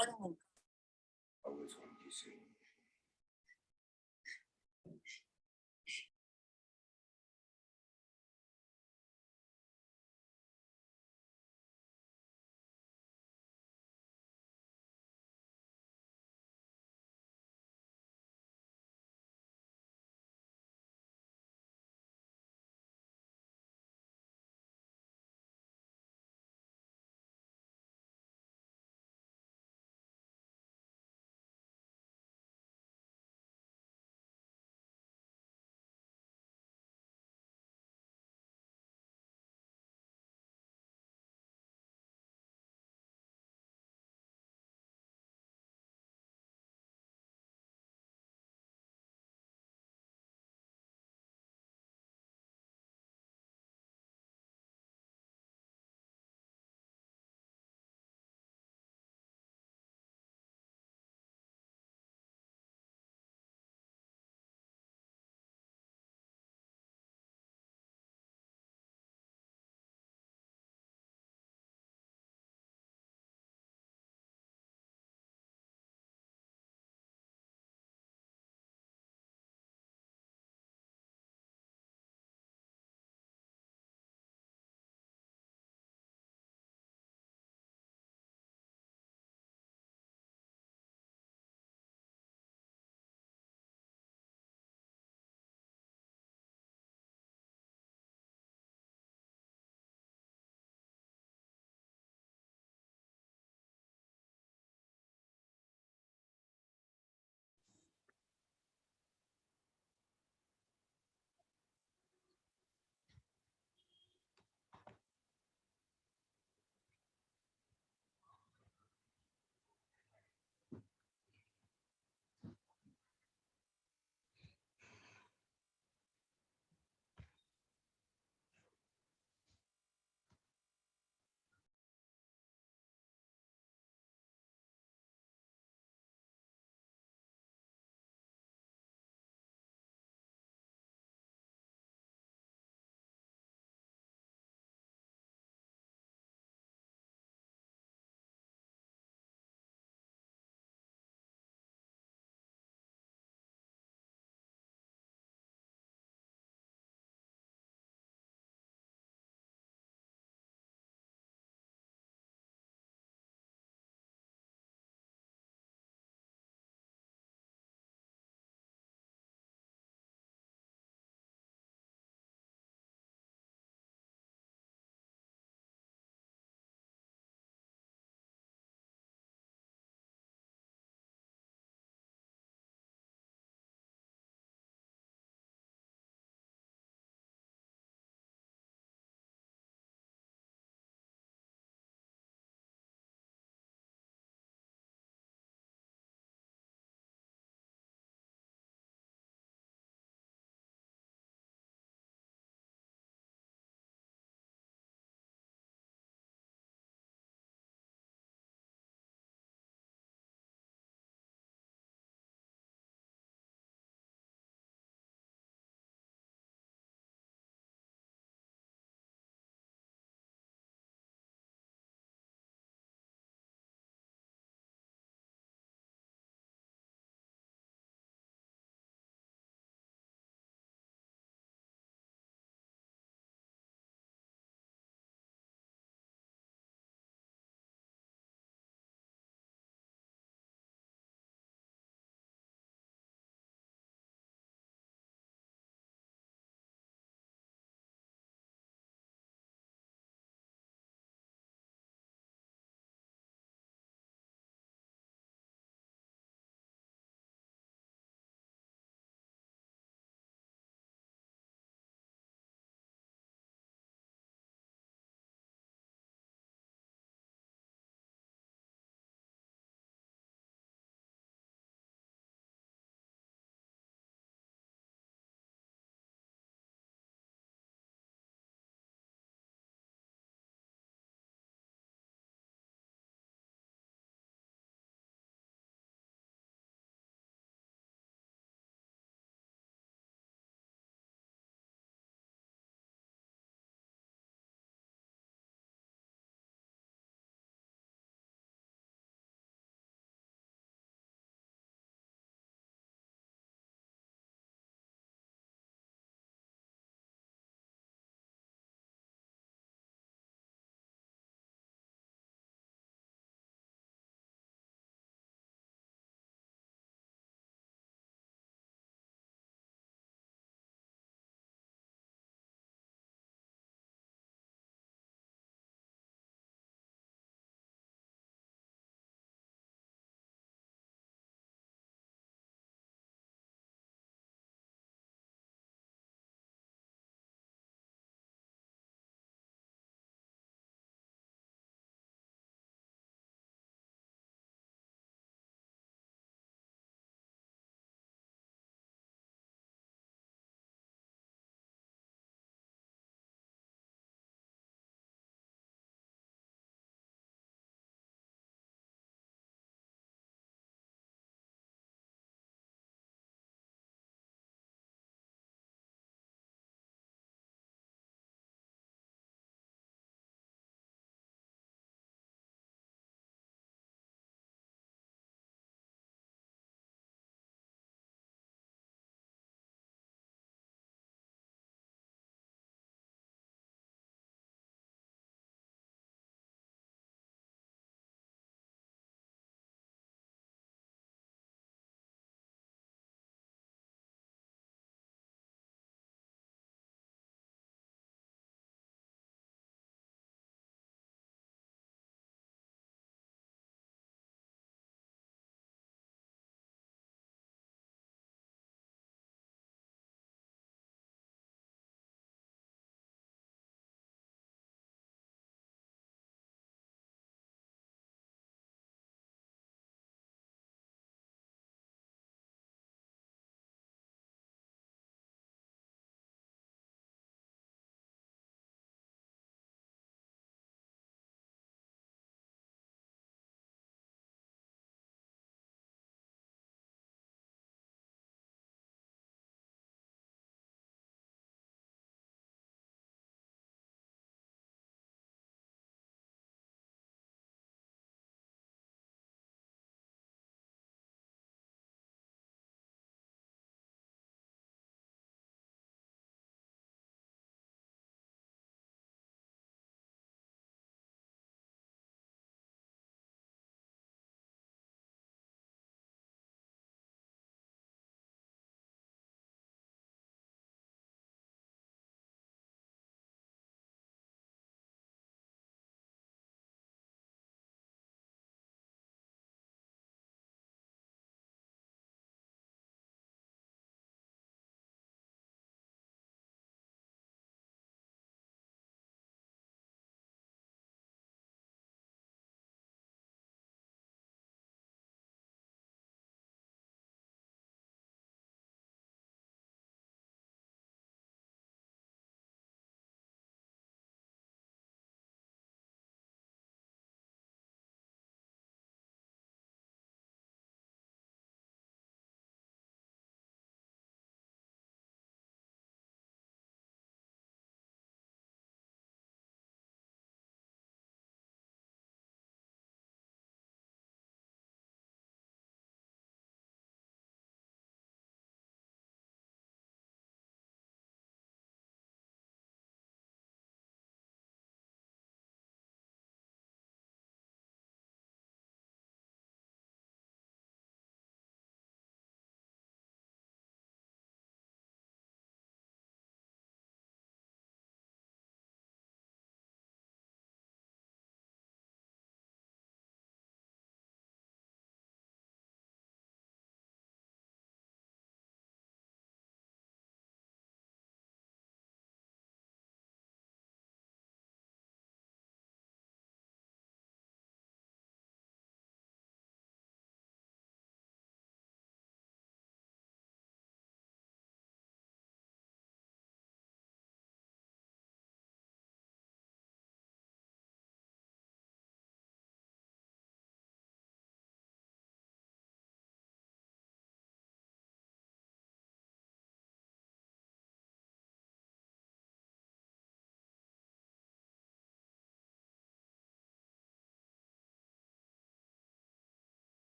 always wanted to see.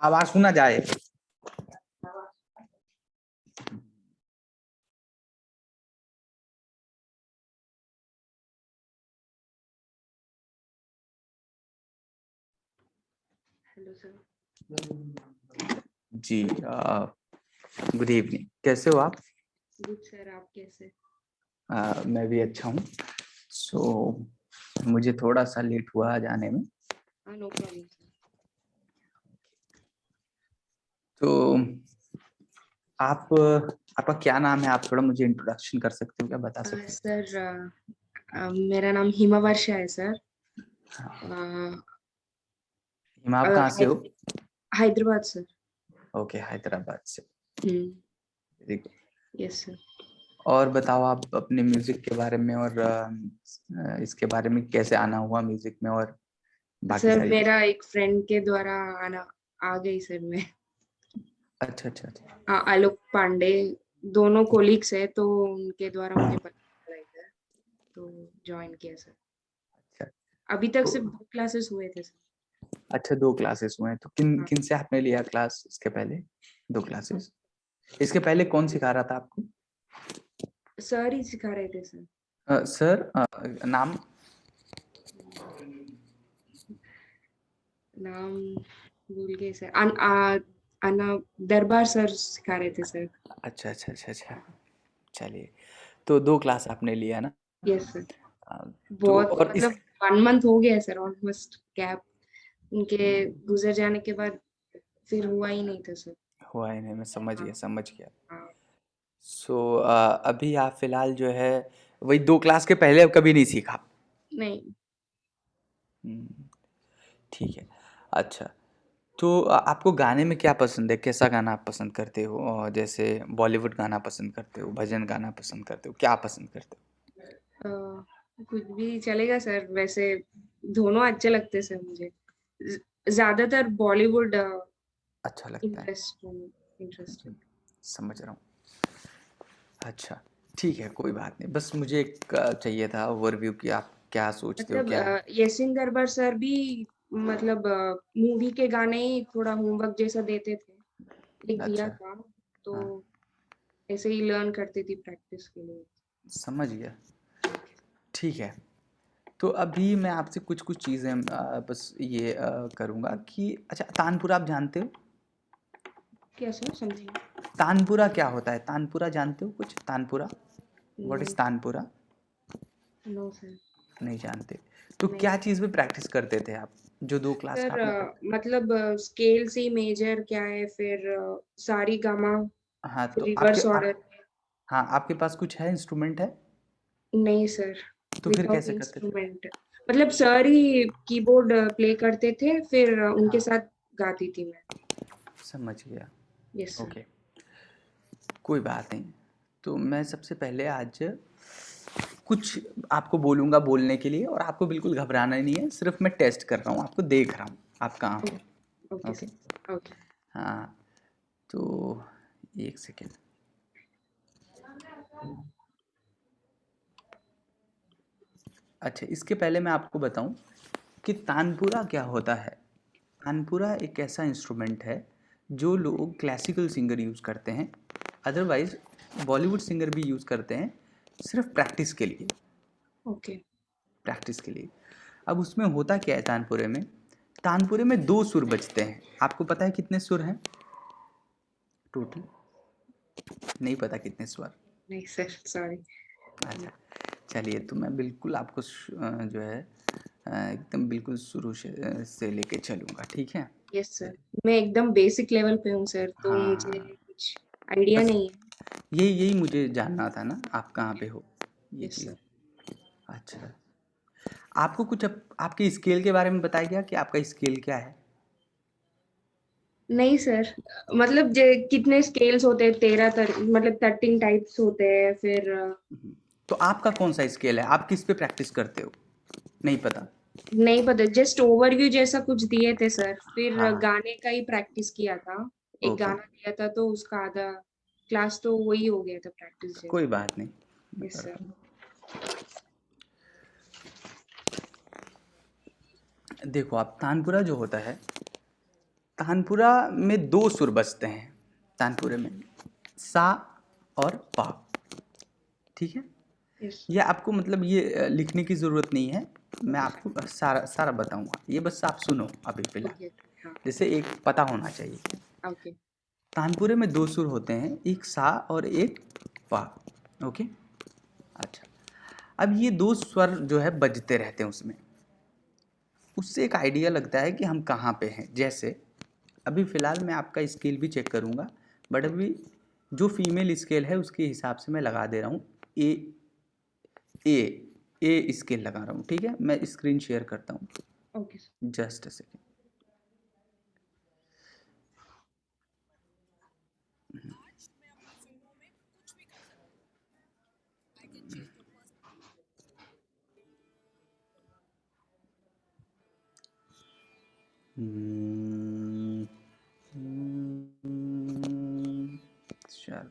आवाज सुना जाए। Hello sir. जी, गुड इवनिंग, कैसे हो आप? गुड सर, आप कैसे? मैं भी अच्छा हूँ। मुझे थोड़ा सा लेट हुआ जाने में। No problem sir. तो आपका क्या नाम है? आप थोड़ा मुझे इंट्रोडक्शन कर सकते हो क्या, बता सकते हो? सर, मेरा नाम हिमा वर्षा है सर। हिमा, आप कहाँ से हो? हैदराबाद सर। ओके, हैदराबाद से। Very good. Yes sir. और बताओ आप अपने म्यूजिक के बारे में, और इसके बारे में कैसे आना हुआ म्यूजिक में, और बाकी सर सारी। मेरा एक फ्रेंड के द्वारा आ गई सर मैं। अच्छा अच्छा अच्छा। आलोक पांडे, दोनों कोलिग्स है तो उनके द्वारा मुझे पता चला इधर, तो ज्वाइन किया सर। अच्छा, अभी तक तो सिर्फ 2 क्लासेस हुए थे सर। अच्छा, 2 क्लासेस हुए हैं। तो किन हाँ। किन से आपने लिया क्लास इसके पहले? 2 क्लासेस। इसके पहले कौन सिखा रहा था आपको? सर ही सिखा रहे थे सर। सर, नाम? नाम भूल गए सर। अना दरबार सर सिखा रहे थे सर। अच्छा अच्छा अच्छा अच्छा। चलिए, तो 2 क्लास आपने लिया ना? Yes sir. अ, तो बहुत और इस मतलब 1 मंथ हो गया सर ऑलमोस्ट गैप। उनके गुजर जाने के बाद फिर हुआ ही नहीं था सर। हुआ ही नहीं, मैं समझ हाँ। गया समझ गया। हाँ। अभी आप फिलहाल जो है वही 2 क्लास के पहले अब कभी नहीं सीखा? नहीं हम्म, ठीक है। अच्छा, तो आपको गाने में क्या पसंद है? कैसा गाना आप पसंद करते हो? जैसे बॉलीवुड गाना पसंद करते हो, भजन गाना पसंद करते हो, क्या पसंद करते अ, कुछ भी चलेगा सर, वैसे दोनों अच्छे लगते सर मुझे। ज्यादातर बॉलीवुड हो? अच्छा लगता है। इंटरेस्टेड। समझ रहा हूँ। अच्छा, ठीक है, कोई बात नहीं। बस मुझे एक चाहिए था ओवरव्यू कि आप क्या सोचते हो, मतलब क्या है? यशिन दरबार सर भी मतलब मूवी के गाने ही थोड़ा होमवर्क जैसा देते थे, एक दिया अच्छा, था तो हाँ, ऐसे ही लर्न करती थी प्रैक्टिस के लिए। समझ गया। ठीक है, तो अभी मैं आपसे कुछ चीज़ें बस ये करूँगा कि अच्छा, तानपुरा आप जानते हो? क्या सर, समझी तानपुरा क्या होता है? तानपुरा जानते हो कुछ? तानपुरा, व्हाट नहीं। इज़ तानपुरा? No sir. नहीं जानते? तो नहीं क्या चीज़ पे प्रैक्टिस करते थे आप, जो 2 क्लास का सर, आपने प्रैक्टिस? मतलब स्केल सी मेजर क्या है, फिर सारी गामा, हाँ, फिर तो रिवर्स ऑर्डर। हाँ, आपके पास कुछ है, इंस्ट्रूमेंट है? नहीं सर, तो फिर विदाउट कैसे करते थे? इंस्ट्रूमेंट। मतलब सर ही कीबोर्ड प्ले करते थे, फिर उनके हाँ, साथ गाती थी मैं। समझ गया। Yes sir. ओके, कोई बात नहीं। तो मैं सबसे पहले आज कुछ आपको बोलूँगा बोलने के लिए, और आपको बिल्कुल घबराना नहीं है, सिर्फ मैं टेस्ट कर रहा हूँ, आपको देख रहा हूँ आप कहाँ हो। Okay okay, sir. ओके। हाँ, तो एक सेकेंड। अच्छा, इसके पहले मैं आपको बताऊं कि तानपुरा क्या होता है। तानपुरा एक ऐसा इंस्ट्रूमेंट है जो लोग क्लासिकल सिंगर यूज़ करते हैं, अदरवाइज बॉलीवुड सिंगर भी यूज़ करते हैं, सिर्फ प्रैक्टिस के लिए। ओके। प्रैक्टिस के लिए। अब उसमें होता क्या है तानपुरे में? तानपुरे में 2 सुर बजते हैं। आपको पता है कितने सुर हैं टोटल? नहीं पता कितने स्वर? नहीं सर, सॉरी। अच्छा, चलिए, तो मैं बिल्कुल आपको जो है एकदम बिल्कुल शुरू से लेके चलूँगा, ठीक है? यस सर, मैं एकदम बेसिक लेवल पे हूँ सर, तो मुझे हाँ, कुछ आइडिया बस नहीं है। यही यही मुझे जानना था ना, आप कहाँ पे हो, ये यस चीज़। सर। अच्छा, आपको कुछ आपके स्केल के बारे में बताया गया कि आपका स्केल क्या है? नहीं सर, मतलब कितने स्केल्स होते हैं, 13 मतलब 13 टाइप्स होते हैं, फिर तो आपका कौन सा स्केल है? आप किस पे प्रैक्टिस करते हो? नहीं पता? नहीं पता, जस्ट ओवरव्यू जैसा कुछ दिए थे सर, फिर हाँ, गाने का ही प्रैक्टिस किया था। एक ओके, गाना दिया था तो उसका आधा क्लास तो वही हो गया था प्रैक्टिस कोई जैसा। बात नहीं, मैं यस कर सर। रहा हूँ। देखो आप, तानपुरा जो होता है, तानपुरा में दो सुर बजते हैं तानपुरे में, सा और पा। ठीक है, यस। ये आपको मतलब ये लिखने की ज़रूरत नहीं है, मैं आपको सारा सारा बताऊंगा, ये बस आप सुनो अभी फिलहाल, ओके। हाँ। जैसे एक पता होना चाहिए। ओके। तानपुरे में दो सुर होते हैं, एक सा और एक पा। ओके, अच्छा, अब ये दो स्वर जो है बजते रहते हैं उसमें, उससे एक आइडिया लगता है कि हम कहाँ पे हैं। जैसे अभी फ़िलहाल मैं आपका स्केल भी चेक करूँगा, बट अभी जो फीमेल स्केल है उसके हिसाब से मैं लगा दे रहा हूँ, ए ए ए स्केल लगा रहा हूँ। ठीक है, मैं स्क्रीन शेयर करता हूँ, okay sir. Just a second. चल,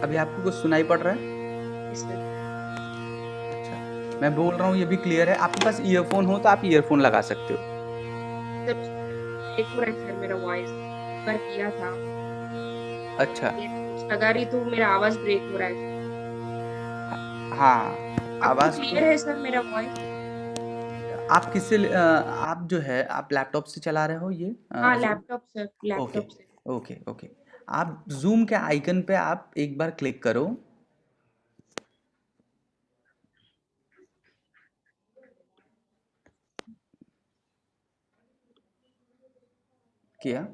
अभी आपको कुछ सुनाई पड़ रहा है? Yes sir. अच्छा, मैं बोल रहा हूँ ये भी क्लियर है? आपके पास ईयरफोन हो तो आप ईयरफोन लगा सकते हो। सर ब्रेक हो रहा है सर मेरा वॉइस, एक बार किया था, अच्छा, ये लगा रही तो मेरा आवाज ब्रेक हो रहा है। हाँ, अब तो आवाज़ तो क्लियर है सर मेरा वॉइस? आप किससे आप जो है आप लैपटॉप से चला रहे हो ये हाँ Zoom? Laptop sir, okay, laptop से। Okay, okay. आप जूम के आइकन पे आप एक बार क्लिक करो। किया?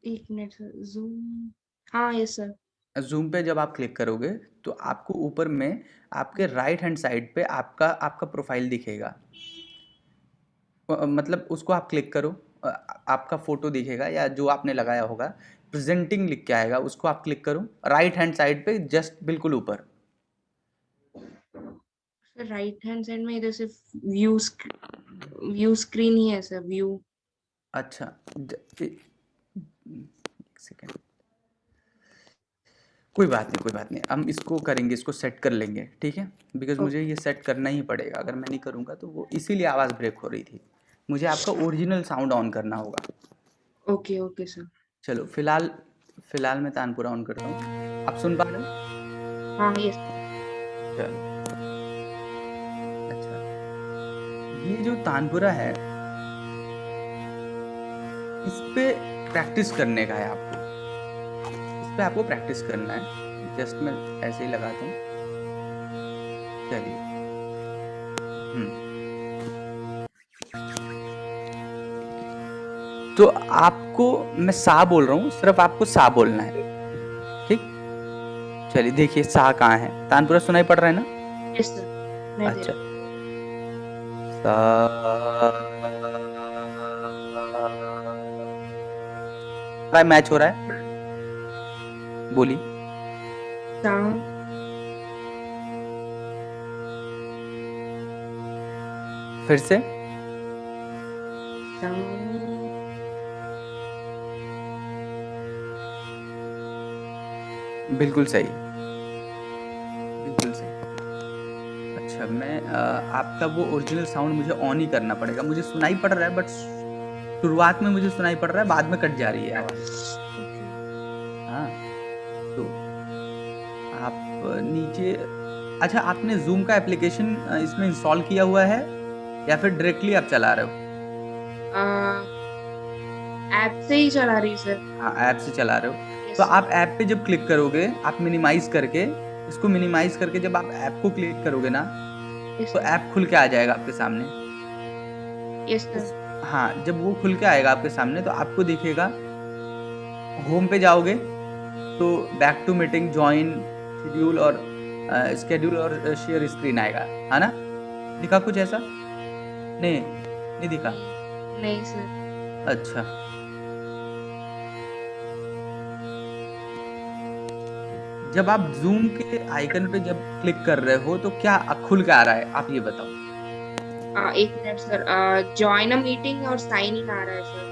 एक मिनट सर, जूम। हाँ यस सर। जूम पे जब आप क्लिक करोगे तो आपको ऊपर में आपके राइट हैंड साइड पे आपका आपका प्रोफाइल दिखेगा। मतलब उसको आप क्लिक करो, आपका फोटो दिखेगा या जो आपने लगाया होगा, प्रेजेंटिंग लिख के आएगा, उसको आप क्लिक करो राइट हैंड साइड पे जस्ट बिल्कुल ऊपर। सर राइट हैंड साइड में इधर सिर्फ व्यू स्क्रीन ही है सर, व्यू। अच्छा, एक सेकेंड, कोई बात नहीं, कोई बात नहीं, हम इसको करेंगे, इसको सेट कर लेंगे। ठीक है, बिकॉज मुझे ये सेट करना ही पड़ेगा, अगर मैं नहीं करूँगा तो वो इसीलिए आवाज़ ब्रेक हो रही थी। मुझे आपका ओरिजिनल साउंड ऑन करना होगा। Okay okay sir. चलो फिलहाल फिलहाल मैं तानपुरा ऑन करता हूँ, आप सुन पा रहे हो? हाँ यस। चलो, अच्छा, ये जो तानपुरा है इस पे प्रैक्टिस करने का है आपको, इस पे आपको प्रैक्टिस करना है। जस्ट मैं ऐसे ही लगाता हूँ, चलिए। तो आपको मैं सा बोल रहा हूँ, सिर्फ आपको सा बोलना है। ठीक, चलिए देखिए सा कहाँ है, तानपुरा सुनाई पड़ रहा है ना? यस सर, मैं दे अच्छा, रहा सा मैच हो रहा है, बोलिए। हूँ। फिर से, बिल्कुल सही, बिल्कुल सही। अच्छा, मैं आपका वो ओरिजिनल साउंड मुझे ऑन ही करना पड़ेगा, मुझे सुनाई पड़ रहा है बट शुरुआत में मुझे सुनाई पड़ रहा है, बाद में कट जा रही है आवाज़। हाँ, तो आप नीचे, अच्छा आपने जूम का एप्लीकेशन इसमें इंस्टॉल किया हुआ है या फिर डायरेक्टली आप चला रहे हो? ऐप से ही चला रही सर। हाँ, ऐप से चला रहे हो, Yes, तो sir. आप ऐप पे जब क्लिक करोगे, आप मिनिमाइज करके, इसको मिनिमाइज करके जब आप ऐप को क्लिक करोगे ना, Yes, तो sir. ऐप खुल के आ जाएगा आपके सामने। Yes, sir. हाँ, जब वो खुल के आएगा आपके सामने तो आपको दिखेगा, होम पे जाओगे तो back to meeting, join, schedule और शेयर स्क्रीन आएगा, है ना? दिखा कुछ ऐसा? नहीं नहीं दिखा। नहीं सर। अच्छा, जब आप जूम के आइकन पे जब क्लिक कर रहे हो तो क्या खुल के आ रहा है, आप ये बताओ। एक minute sir, join a meeting और साइन इन आ रहा है सर।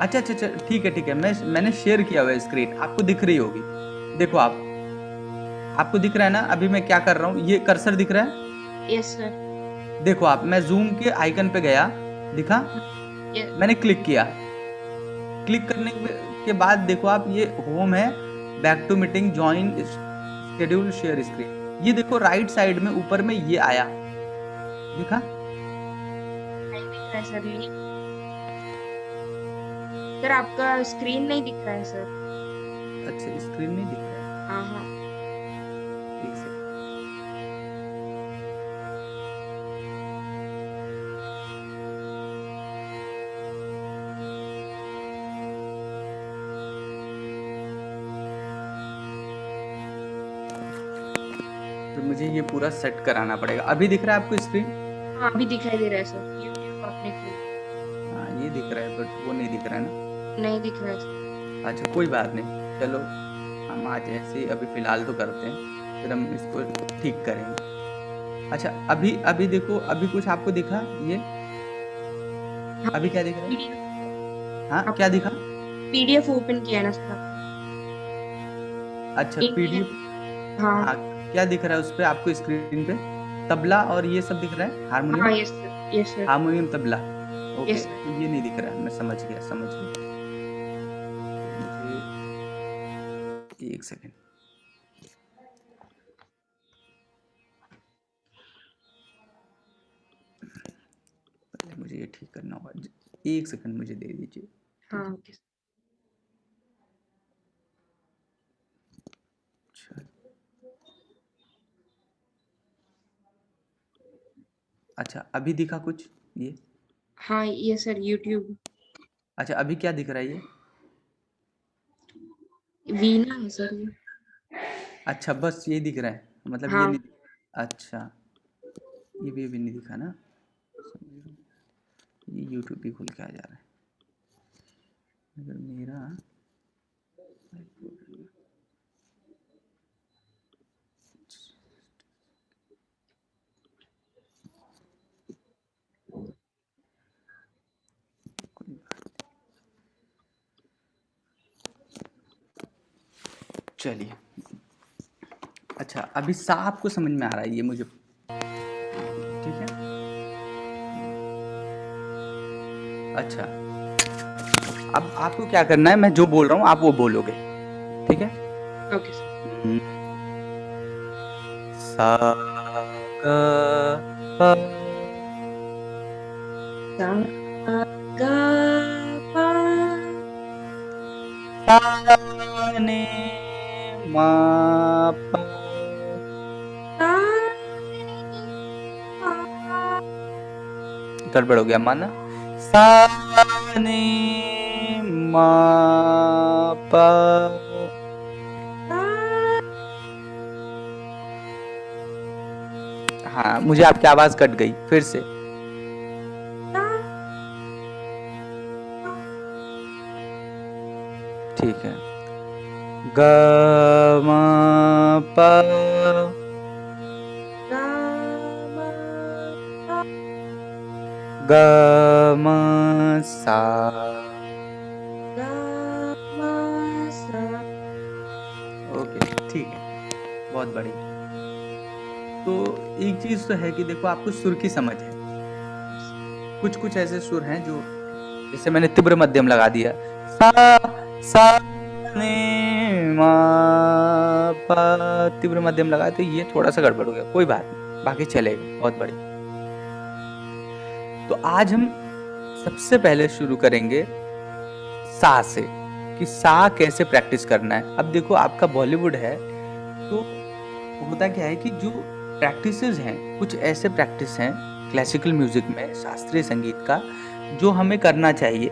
अच्छा अच्छा अच्छा, ठीक है, मैंने शेयर किया हुआ है स्क्रीन, आपको दिख रही होगी। देखो आपको दिख रहा है ना, अभी मैं क्या कर रहा हूँ, ये कर्सर दिख रहा है। Yes sir. देखो मैं जूम के आइकन पे गया, दिखा, मैंने क्लिक किया। क्लिक करने के बाद देखो आप, ये होम है, back to meeting, join, schedule, share screen. ये देखो राइट साइड में ऊपर में ये आया, दिखा। नहीं दिख रहा है सर। सर आपका स्क्रीन नहीं दिख रहा है सर। अच्छा, स्क्रीन नहीं दिख रहा है, हाँ हाँ। एक सेकंड। तो मुझे ये पूरा सेट कराना पड़ेगा। अभी दिख रहा है आपको स्क्रीन? हाँ अभी दिखाई दे रहा है सर, यूट्यूब आपने खोला। हाँ ये दिख रहा है, बट वो नहीं दिख रहा है ना। नहीं दिख रहा है सर। अच्छा कोई बात नहीं, चलो हम आज ऐसे ही अभी फ़िलहाल तो करते हैं, फिर हम इसको ठीक करेंगे। अच्छा अभी देखो, अभी कुछ आपको दिखा ये? अभी क्या दिख रहा है? हाँ क्या दिखा? पीडीएफ ओपन किया ना सर। अच्छा पीडीएफ, हाँ हाँ क्या दिख रहा है उस पर आपको स्क्रीन पे? तबला और ये सब दिख रहा है, हारमोनियम? हाँ yes sir, yes sir. Harmonium tabla, okay. Yes, तो ये नहीं दिख रहा है, मैं समझ गया। मुझे एक सेकेंड, पहले मुझे ये ठीक करना होगा, एक सेकंड मुझे दे दीजिए। हाँ ओके। अच्छा अभी दिखा कुछ ये? हाँ ये सर यूट्यूब। अच्छा अभी क्या दिख रहा है ये? वीणा है सर ये। अच्छा बस ये दिख रहा है, मतलब ये हाँ नहीं अच्छा, ये भी अभी नहीं दिखा ना, ये यूट्यूब भी खुल के आ जा रहा है। अगर मेरा चलिए, अच्छा अभी सा आपको समझ में आ रहा है ये मुझे, ठीक है। अच्छा अब आपको क्या करना है, मैं जो बोल रहा हूँ आप वो बोलोगे, ठीक है। Okay sir. सा गा पा सा गा पा सा ने मा पा, सा गड़बड़ हो गया माना, सा ने मा पा, हाँ मुझे आपकी आवाज कट गई, फिर से। ठीक है, ग म प ग म सा, ओके ठीक है, बहुत बढ़िया। तो एक चीज तो है कि देखो आपको सुर की समझ है, कुछ ऐसे सुर हैं जो, जैसे मैंने तीव्र मध्यम लगा दिया, सा ने मा पा, तीव्र मध्यम लगा, तो ये थोड़ा सा गड़बड़ हो गया, कोई बात नहीं, बाकी चलेगा, बहुत बढ़िया। तो आज हम सबसे पहले शुरू करेंगे सा से, कि सा कैसे प्रैक्टिस करना है। अब देखो आपका बॉलीवुड है, तो होता क्या है कि जो प्रैक्टिसेस हैं, कुछ ऐसे प्रैक्टिस हैं क्लासिकल म्यूजिक में, शास्त्रीय संगीत का, जो हमें करना चाहिए,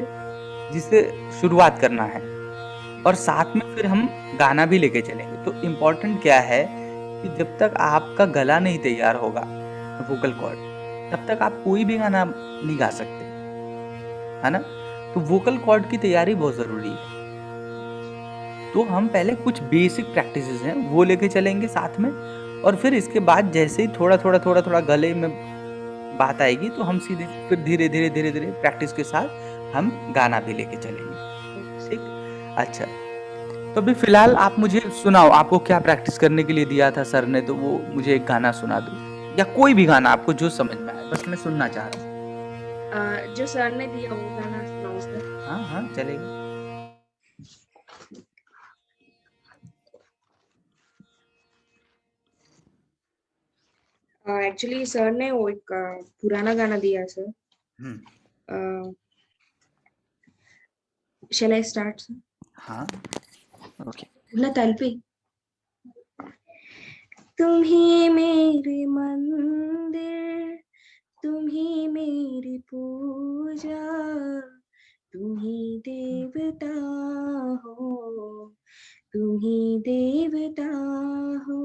जिसे शुरुआत करना है, और साथ में फिर हम गाना भी लेके चलेंगे। तो इम्पोर्टेंट क्या है कि जब तक आपका गला नहीं तैयार होगा, वोकल कॉर्ड, तब तक आप कोई भी गाना नहीं गा सकते, है ना। तो वोकल कॉर्ड की तैयारी बहुत ज़रूरी है। तो हम पहले कुछ बेसिक प्रैक्टिसेस हैं वो लेके चलेंगे साथ में, और फिर इसके बाद जैसे ही थोड़ा गले में बात आएगी तो हम सीधे फिर धीरे धीरे प्रैक्टिस के साथ हम गाना भी लेके चलेंगे, ठीक। अच्छा, तो अभी फिलहाल आप मुझे सुनाओ, आपको क्या प्रैक्टिस करने के लिए दिया था सर ने, तो वो मुझे एक गाना सुना दो, या कोई भी गाना आपको जो समझ में आए, बस मैं सुनना चाह रहा हूँ। जो सर ने दिया वो गाना सुनाओ सर। हाँ हाँ चलेगा। एक्चुअली सर ने वो एक पुराना गाना दिया sir. Shall I start sir? हाँ ओके। ना ताल पे। तुम ही मेरे मंदिर, तुम ही मेरी पूजा, तुम ही देवता हो, तुम ही देवता हो।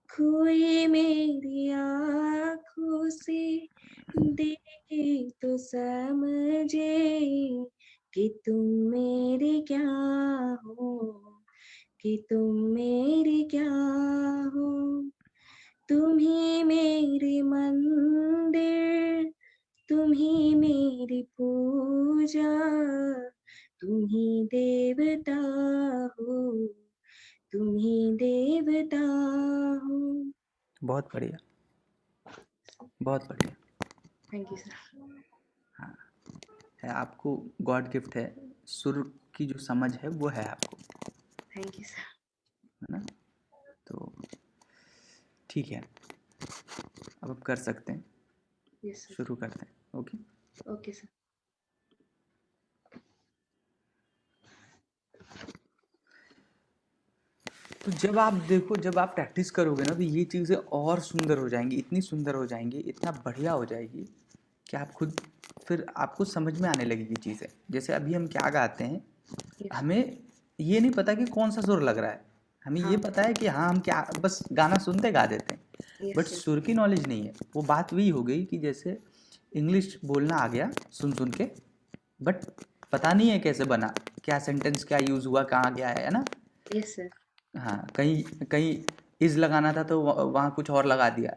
खोए मेरी आँखों से देखे तो समझे कि तुम मेरे क्या हो, कि तुम मेरे क्या हो। तुम ही मेरे मंदिर, तुम ही मेरी पूजा, तुम ही देवता हो, तुम ही देवता हो। बहुत बढ़िया, बहुत बढ़िया। Thank you sir. हाँ, है, आपको गॉड गिफ्ट है, सुर की जो समझ है वो है आपको, थैंक यू सर। है ना। तो ठीक है, अब आप कर सकते हैं, यस सर। शुरू करते हैं। Okay okay sir. तो जब आप देखो, जब आप प्रैक्टिस करोगे ना, तो ये चीज़ें और सुंदर हो जाएंगी, इतनी सुंदर हो जाएंगी, इतना बढ़िया हो जाएगी कि आप खुद फिर आपको समझ में आने लगेगी चीज़ें। जैसे अभी हम क्या गाते हैं, यस हमें ये नहीं पता कि कौन सा सुर लग रहा है, हमें ये हाँ पता है कि हाँ हम क्या, बस गाना सुनते गा देते हैं, बट यस सर। सुर की नॉलेज नहीं है। वो बात वही हो गई कि जैसे इंग्लिश बोलना आ गया सुन सुन के, बट पता नहीं है कैसे बना, क्या सेंटेंस क्या यूज़ हुआ, कहाँ गया है ना। Yes sir. हाँ, कहीं कहीं इज़ लगाना था तो वहाँ कुछ और लगा दिया,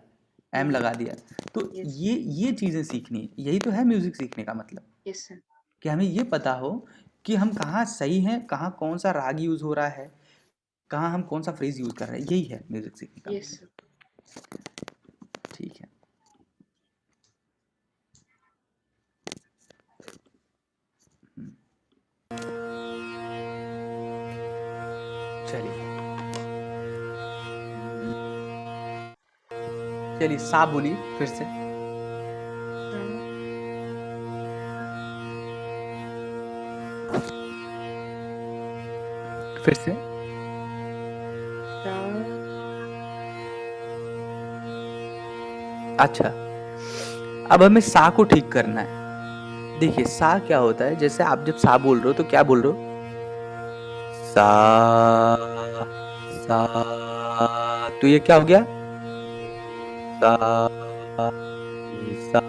एम लगा दिया। तो यस ये चीज़ें सीखनी, यही तो है म्यूज़िक सीखने का मतलब, यस सर। कि हमें ये पता हो कि हम कहाँ सही हैं, कहाँ कौन सा राग यूज़ हो रहा है, कहाँ हम कौन सा फ्रेज यूज़ कर रहे हैं, यही है म्यूज़िक सीखने का यस मतलब। सर। ठीक है, चलिए चलिए, सा बोलिए फिर से। फिर से। अच्छा, अब हमें सा को ठीक करना है। देखिए सा क्या होता है, जैसे आप जब सा बोल रहे हो तो क्या बोल रहे हो, सा सा, तो ये क्या हो गया, सा सा,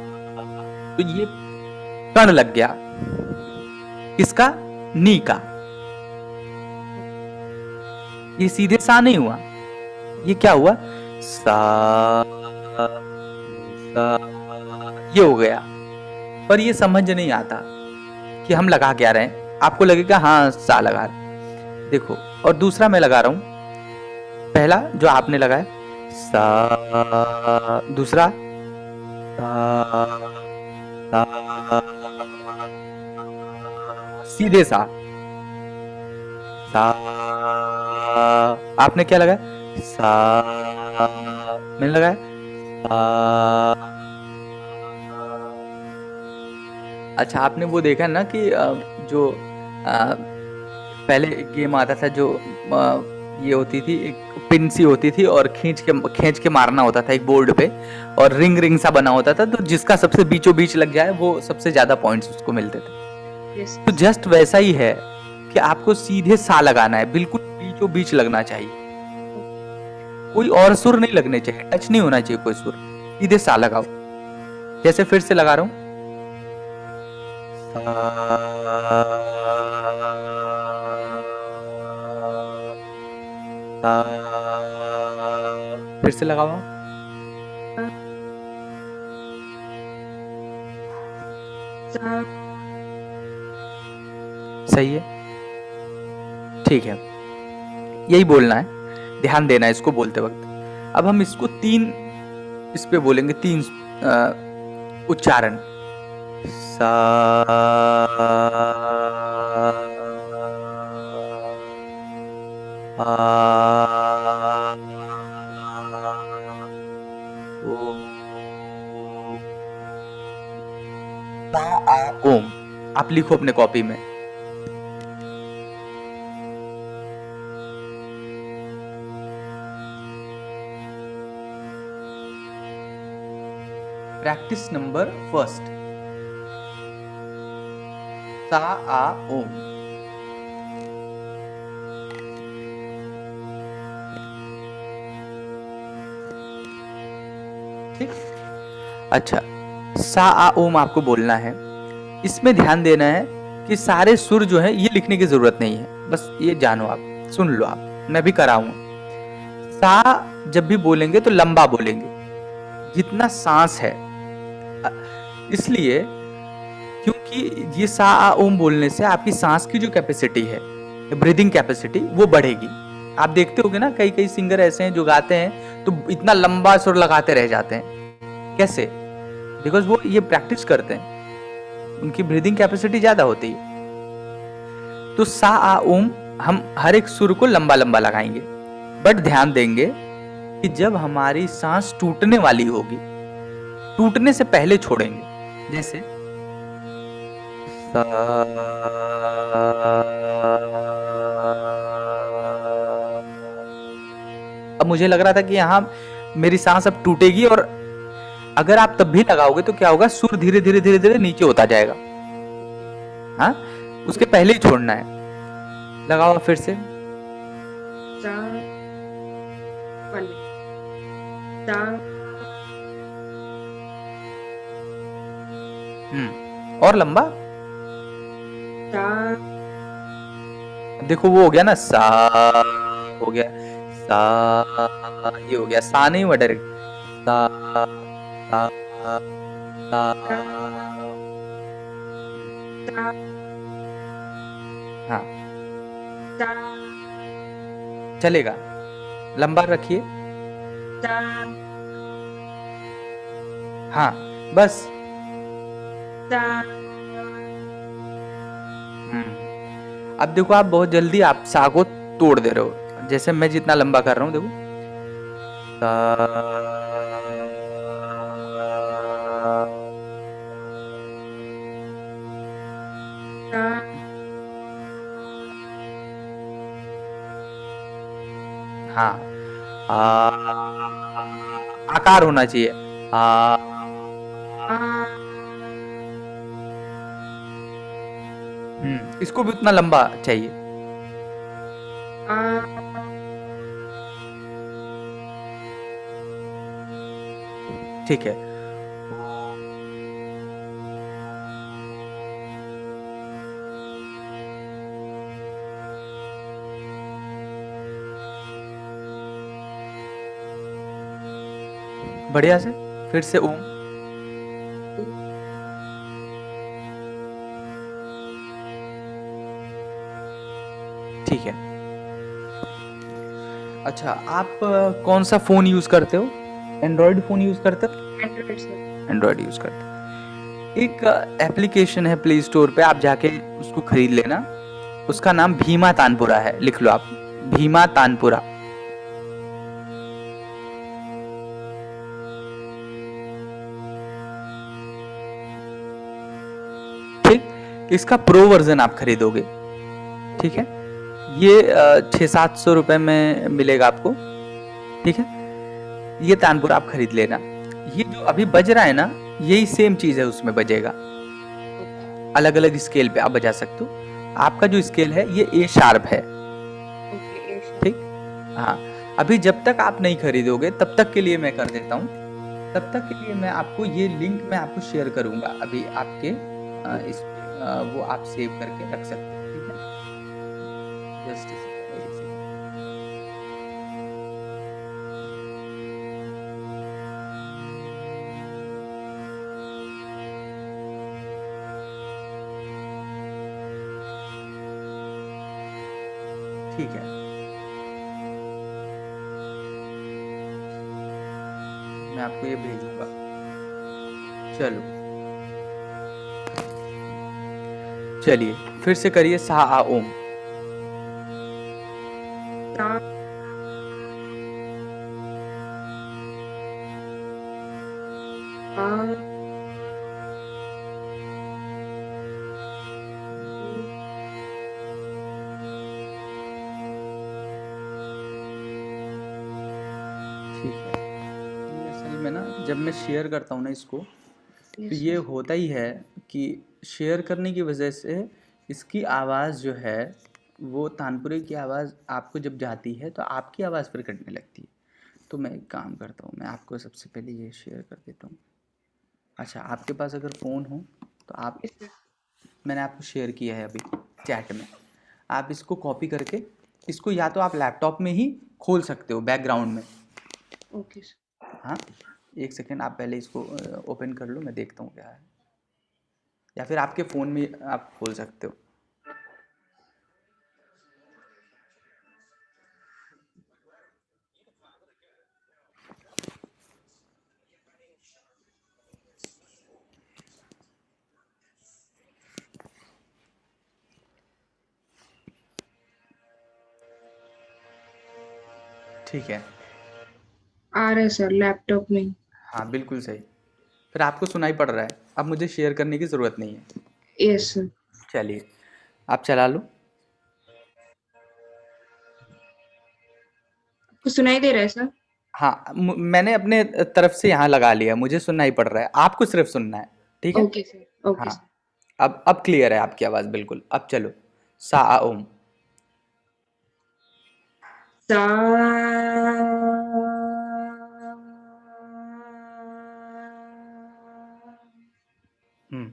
तो ये कण लग गया किसका, नी का। ये सीधे सा नहीं हुआ, ये क्या हुआ, सा सा, ये हो गया। पर ये समझ नहीं आता कि हम लगा क्या रहे हैं, आपको लगेगा हाँ सा लगा रहे। देखो, और दूसरा मैं लगा रहा हूं, पहला जो आपने लगाया सा, दूसरा सा सा, सीधे सा सा, आपने क्या लगाया सा, मैंने लगाया सा। अच्छा, आपने वो देखा ना कि जो पहले एक गेम आता था जो ये होती थी, एक पिन सी होती थी और खींच के मारना होता था एक बोर्ड पे, और रिंग रिंग सा बना होता था, तो जिसका सबसे बीचों बीच लग जाए वो सबसे ज्यादा पॉइंट्स उसको मिलते थे। यस तो जस्ट वैसा ही है कि आपको सीधे सा लगाना है, बिल्कुल बीचों बीच लगना चाहिए, कोई और सुर नहीं लगने चाहिए, टच नहीं होना चाहिए कोई सुर, सीधे सा लगाओ। जैसे फिर से लगा रहा हूं, फिर से लगाओ, सा, सही है, ठीक है, यही बोलना है, ध्यान देना है इसको बोलते वक्त। अब हम इसको 3 इस पे बोलेंगे, 3 उच्चारण, सा, आ, ओ, सा, आ, ओम। आप लिखो अपने कॉपी में। प्रैक्टिस नंबर 1, सा, आ, ओम। ठीक, अच्छा, सा, आ, ओम आपको बोलना है। इसमें ध्यान देना है कि सारे सुर जो है ये लिखने की जरूरत नहीं है, बस ये जानो, आप सुन लो, आप मैं भी कराऊंगा। सा जब भी बोलेंगे तो लंबा बोलेंगे, जितना सांस है, इसलिए क्योंकि ये सा, आ, ओम बोलने से आपकी सांस की जो कैपेसिटी है, ब्रीदिंग कैपेसिटी, वो बढ़ेगी। आप देखते होगे ना, कई कई सिंगर ऐसे हैं जो गाते हैं तो इतना लंबा सुर लगाते रह जाते हैं, कैसे? बिकॉज वो ये प्रैक्टिस करते हैं, उनकी ब्रीदिंग कैपेसिटी ज्यादा होती है। तो सा, आ, ओम हम हर एक सुर को लंबा लंबा लगाएंगे, बट ध्यान देंगे कि जब हमारी सांस टूटने वाली होगी, टूटने से पहले छोड़ेंगे। जैसे सा, अब मुझे लग रहा था कि यहाँ मेरी सांस अब टूटेगी, और अगर आप तब भी लगाओगे तो क्या होगा, सुर धीरे धीरे धीरे धीरे नीचे होता जाएगा। हाँ, उसके पहले ही छोड़ना है। लगाओ फिर से, सा, वन, सा, और लंबा। सा, देखो वो हो गया ना, सा हो गया, सा, ये हो गया, सा नहीं हुआ डायरेक्ट, सा, सा, सा, सा, हाँ सा, चलेगा, लंबा रखिए, सा, हाँ बस। सा, अब देखो, आप बहुत जल्दी आप सा को तोड़ दे रहे हो, जैसे मैं जितना लंबा कर रहा हूं, देखो, सा, सा, हाँ, आकार होना चाहिए, आ, आ, इसको भी उतना लंबा चाहिए। आ, ठीक है, बढ़िया से, फिर से ओम, ठीक है। अच्छा, आप कौन सा फोन यूज करते हो? एंड्रॉइड फोन यूज करते हो? Android sir. एंड्रॉइड यूज करते हो। एक एप्लीकेशन है प्ले स्टोर पे, आप जाके उसको खरीद लेना, उसका नाम भीमा तानपुरा है, लिख लो आप, भीमा तानपुरा। ठीक, इसका प्रो वर्जन आप खरीदोगे, ठीक है, ये 600-700 रुपए में मिलेगा आपको, ठीक है। ये तानपुरा आप खरीद लेना। ये जो अभी बज रहा है ना, यही सेम चीज है, उसमें बजेगा, अलग अलग स्केल पे आप बजा सकते हो। आपका जो स्केल है ये ए शार्प है, ठीक। हाँ, अभी जब तक आप नहीं खरीदोगे तब तक के लिए मैं कर देता हूँ तब तक के लिए मैं आपको ये लिंक मैं आपको शेयर करूँगा अभी आपके इस पे वो आप सेव करके रख सकते हैं, ठीक है? जस्ट एक सेकंड। ठीक है, मैं आपको ये भेजूँगा। चलो, चलिए फिर से करिए सा आ ओम। सा आ ठीक है, ये असल में ना जब मैं शेयर करता हूँ ना इसको, तो यस ये सर। होता ही है कि शेयर करने की वजह से इसकी आवाज़ जो है वो तानपुरे की आवाज़ आपको जब जाती है तो आपकी आवाज़ फिर कटने लगती है। तो मैं एक काम करता हूँ, मैं आपको सबसे पहले ये शेयर कर देता हूँ। अच्छा, आपके पास अगर फ़ोन हो तो आप, यस सर। मैंने आपको शेयर किया है अभी चैट में, आप इसको कॉपी करके इसको या तो आप लैपटॉप में ही खोल सकते हो बैकग्राउंड में। Okay sir. हाँ, एक सेकेंड आप पहले इसको ओपन कर लो, मैं देखता हूँ क्या है, या फिर आपके फ़ोन में आप खोल सकते हो। ठीक है, आ रहा है सर लैपटॉप में ही। हाँ बिल्कुल सही। फिर आपको सुनाई पड़ रहा है, अब मुझे शेयर करने की ज़रूरत नहीं है। Yes sir. चलिए, आप चला लो। आपको सुनाई दे रहा है सर? हाँ, मैंने अपने तरफ से यहाँ लगा लिया, मुझे सुनना ही पड़ रहा है, आपको सिर्फ सुनना है, ठीक है? Okay sir. ओके हाँ, सर। अब क्लियर है आपकी आवाज़ बिल्कुल। अब चलो, सा आ ओम। सा हम्म,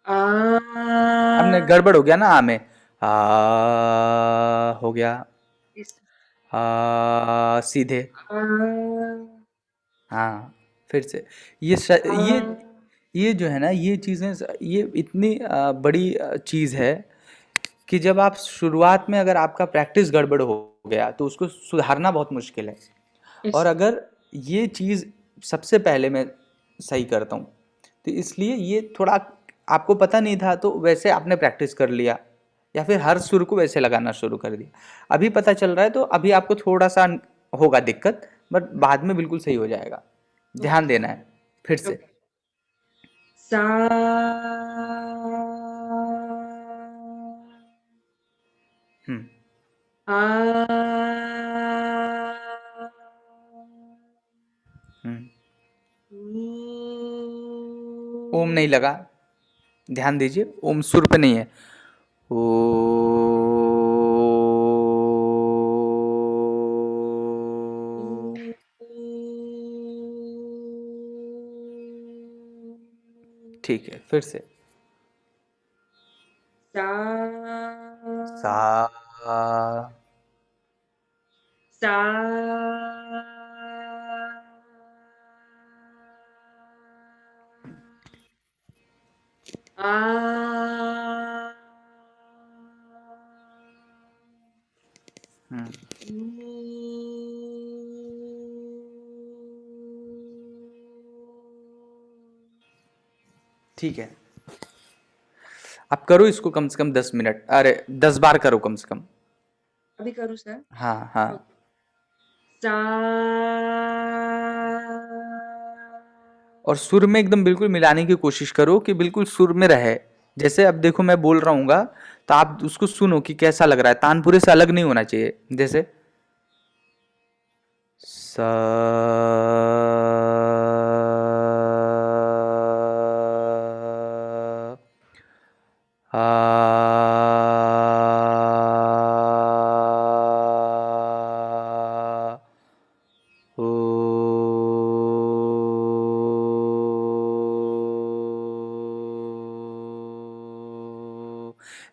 आ हमने गड़बड़ हो गया ना आ में, आ हो गया, यस आ सीधे, आ हाँ फिर से। ये आ ये जो है ना, ये चीज़ें ये इतनी बड़ी चीज़ है कि जब आप शुरुआत में अगर आपका प्रैक्टिस गड़बड़ हो गया तो उसको सुधारना बहुत मुश्किल है। यस और अगर ये चीज़ सबसे पहले मैं सही करता हूँ, तो इसलिए ये थोड़ा आपको पता नहीं था तो वैसे आपने प्रैक्टिस कर लिया, या फिर हर सुर को वैसे लगाना शुरू कर दिया। अभी पता चल रहा है तो अभी आपको थोड़ा सा होगा दिक्कत, बट बाद में बिल्कुल सही हो जाएगा। ध्यान ओके देना है फिर से। ओके। सा हम्म आ हम्म ओम नहीं ऊ लगा, ध्यान दीजिए, ओम सुर पे नहीं है। ओ ऊ ठीक है, फिर से सा सा सा आ हम्म ठीक है, आप करो इसको कम से कम 10 मिनट, अरे 10 बार करो कम से कम। अभी करूँ सर? हाँ हाँ, ओके। सा और सुर में एकदम बिल्कुल मिलाने की कोशिश करो कि बिल्कुल सुर में रहे। जैसे अब देखो मैं बोल रहा हूँगा तो आप उसको सुनो कि कैसा लग रहा है, तानपुरे से अलग नहीं होना चाहिए। जैसे सा आ ओ